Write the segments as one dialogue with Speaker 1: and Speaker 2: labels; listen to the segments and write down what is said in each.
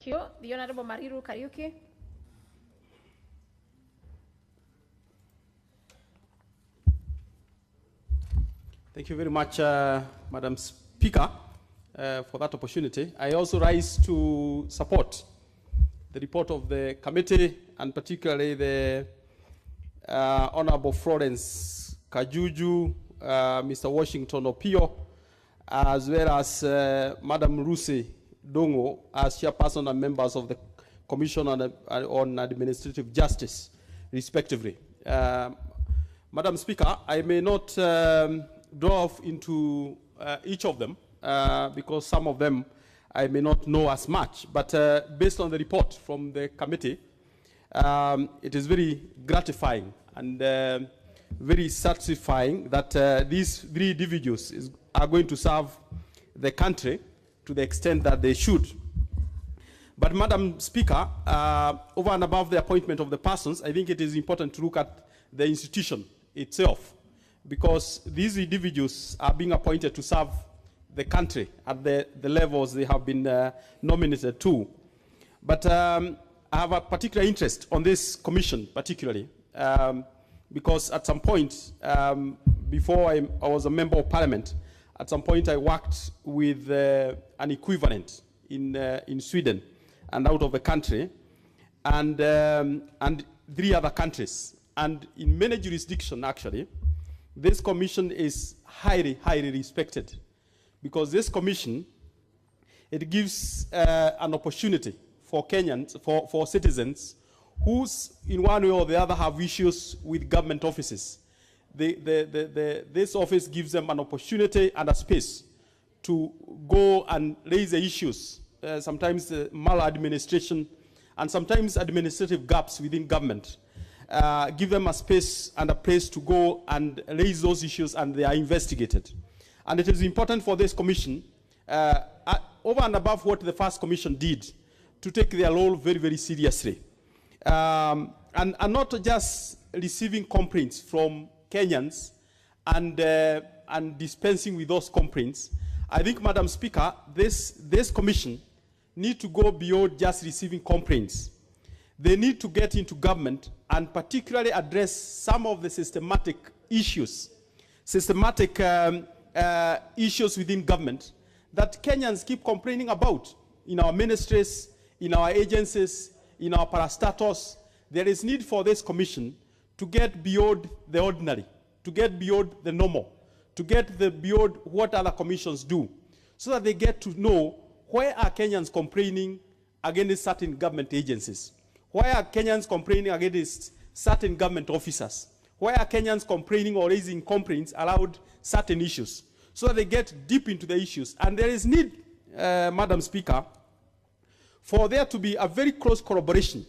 Speaker 1: Thank you. The Honorable Mariru Kariuki.
Speaker 2: Thank you very much, Madam Speaker, for that opportunity. I also rise to support the report of the committee, and particularly the Honorable Florence Kajuju, Mr. Washington Opio, as well as Madam Rusi Dongo, as chairperson and members of the Commission on Administrative Justice, respectively. Madam Speaker, I may not delve into each of them because some of them I may not know as much, but based on the report from the committee, it is very gratifying and very satisfying that these three individuals are going to serve the country to the extent that they should. But Madam Speaker, over and above the appointment of the persons, I think it is important to look at the institution itself, because these individuals are being appointed to serve the country at the levels they have been nominated to. But I have a particular interest on this commission, particularly, because at some point, before I was a member of parliament, at some point I worked with an equivalent in Sweden and out of the country, and 3 other countries. And in many jurisdictions, actually, this commission is highly, highly respected, because this commission, it gives an opportunity for Kenyans, for citizens who, in one way or the other, have issues with government offices. This office gives them an opportunity and a space to go and raise the issues, sometimes maladministration and sometimes administrative gaps within government. Give them a space and a place to go and raise those issues, and they are investigated. And it is important for this commission, over and above what the first commission did, to take their role very, very seriously. And not just receiving complaints from Kenyans and dispensing with those complaints. I think, Madam Speaker, this commission need to go beyond just receiving complaints. They need to get into government and particularly address some of the systematic issues within government that Kenyans keep complaining about in our ministries, in our agencies, in our parastatus. There is need for this commission to get beyond the ordinary, to get beyond the normal, to get beyond what other commissions do, so that they get to know where are Kenyans complaining against certain government agencies. Why are Kenyans complaining against certain government officers? Why are Kenyans complaining or raising complaints around certain issues? So that they get deep into the issues. And there is need, Madam Speaker, for there to be a very close collaboration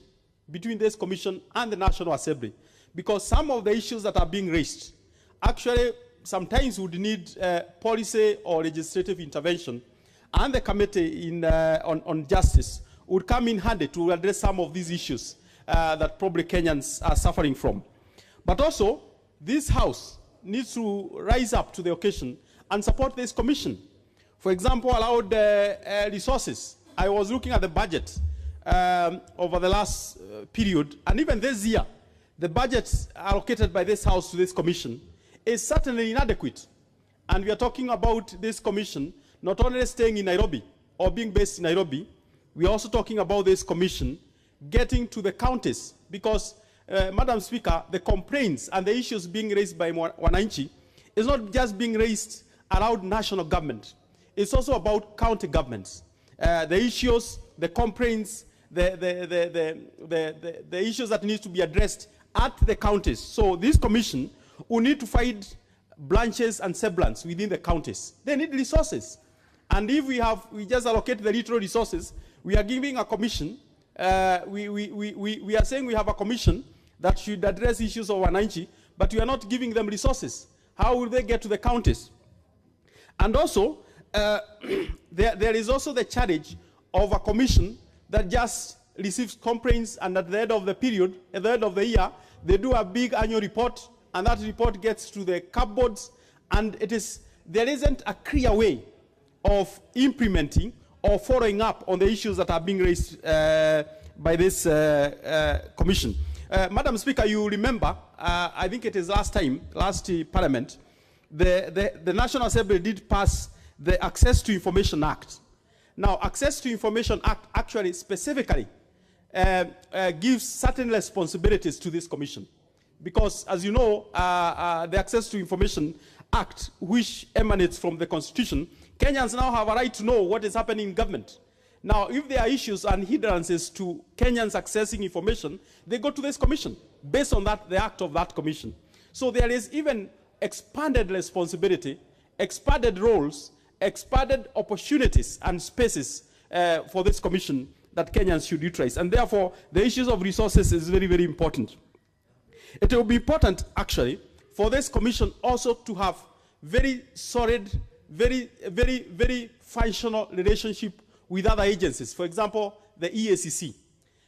Speaker 2: between this commission and the National Assembly. Because some of the issues that are being raised actually sometimes would need policy or legislative intervention. And the committee on justice would come in handy to address some of these issues that probably Kenyans are suffering from. But also, this House needs to rise up to the occasion and support this commission. For example, allowed resources. I was looking at the budget over the last period, and even this year, the budget allocated by this House to this commission is certainly inadequate. And we are talking about this commission not only staying in Nairobi or being based in Nairobi, we are also talking about this commission getting to the counties, because, Madam Speaker, the complaints and the issues being raised by Wananchi is not just being raised around national government. It's also about county governments. The issues, the complaints, the issues that need to be addressed at the counties. So this commission will need to find branches and sub-branches within the counties. They need resources. And if we just allocate the little resources, we are giving a commission, we are saying we have a commission that should address issues of Wananchi, but we are not giving them resources. How will they get to the counties? And also, there is also the challenge of a commission that just receives complaints, and at the end of the period, at the end of the year, they do a big annual report, and that report gets to the cupboards, and there isn't a clear way of implementing or following up on the issues that are being raised by this commission. Madam Speaker, you remember, I think it is last Parliament, the National Assembly did pass the Access to Information Act. Now, Access to Information Act actually specifically gives certain responsibilities to this commission. Because, as you know, the Access to Information Act, which emanates from the Constitution, Kenyans now have a right to know what is happening in government. Now, if there are issues and hindrances to Kenyans accessing information, they go to this commission, based on that, the act of that commission. So there is even expanded responsibility, expanded roles, expanded opportunities and spaces for this commission that Kenyans should utilize. And therefore, the issues of resources is very, very important. It will be important, actually, for this commission also to have very solid, very functional relationship with other agencies. For example, the EACC,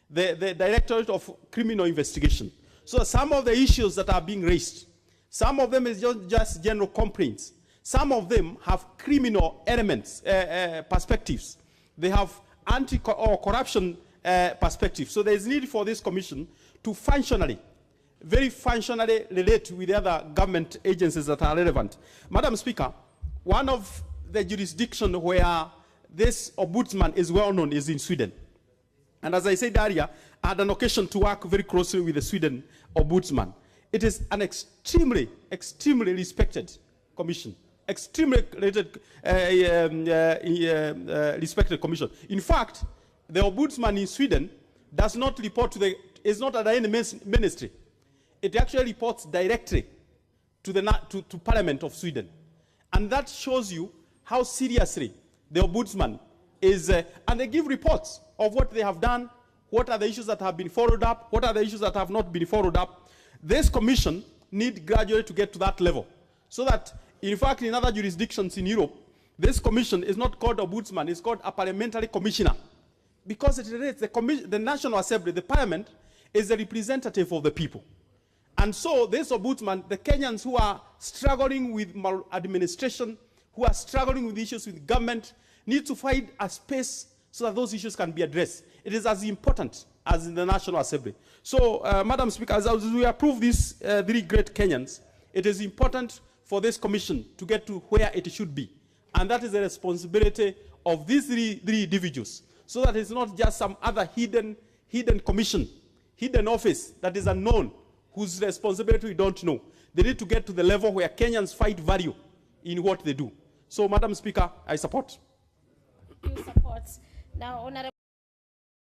Speaker 2: the Directorate of Criminal Investigation. So some of the issues that are being raised, some of them is just general complaints. Some of them have criminal elements, perspectives. They have anti-corruption perspectives. So there is need for this commission to very functionally relate with the other government agencies that are relevant. Madam Speaker, one of the jurisdictions where this ombudsman is well known is in Sweden. And as I said earlier, I had an occasion to work very closely with the Sweden ombudsman. It is an extremely respected commission. Extremely respected commission. In fact, the ombudsman in Sweden does not report to is not under any ministry. It actually reports directly to Parliament of Sweden. And that shows you how seriously the ombudsman is, and they give reports of what they have done, what are the issues that have been followed up, what are the issues that have not been followed up. This commission need gradually to get to that level. So that, in fact, in other jurisdictions in Europe, this commission is not called ombudsman, it's called a parliamentary commissioner. Because it relates, the National Assembly, the Parliament, is the representative of the people. And so this ombudsman, the Kenyans who are struggling with maladministration, who are struggling with issues with government, need to find a space so that those issues can be addressed. It is as important as in the National Assembly. So, Madam Speaker, as we approve these three great Kenyans, it is important for this commission to get to where it should be. And that is the responsibility of these three individuals. So that it's not just some other hidden commission, hidden office that is unknown, whose responsibility we don't know. They need to get to the level where Kenyans find value in what they do. So, Madam Speaker, I support.
Speaker 1: You support. Now, Honorable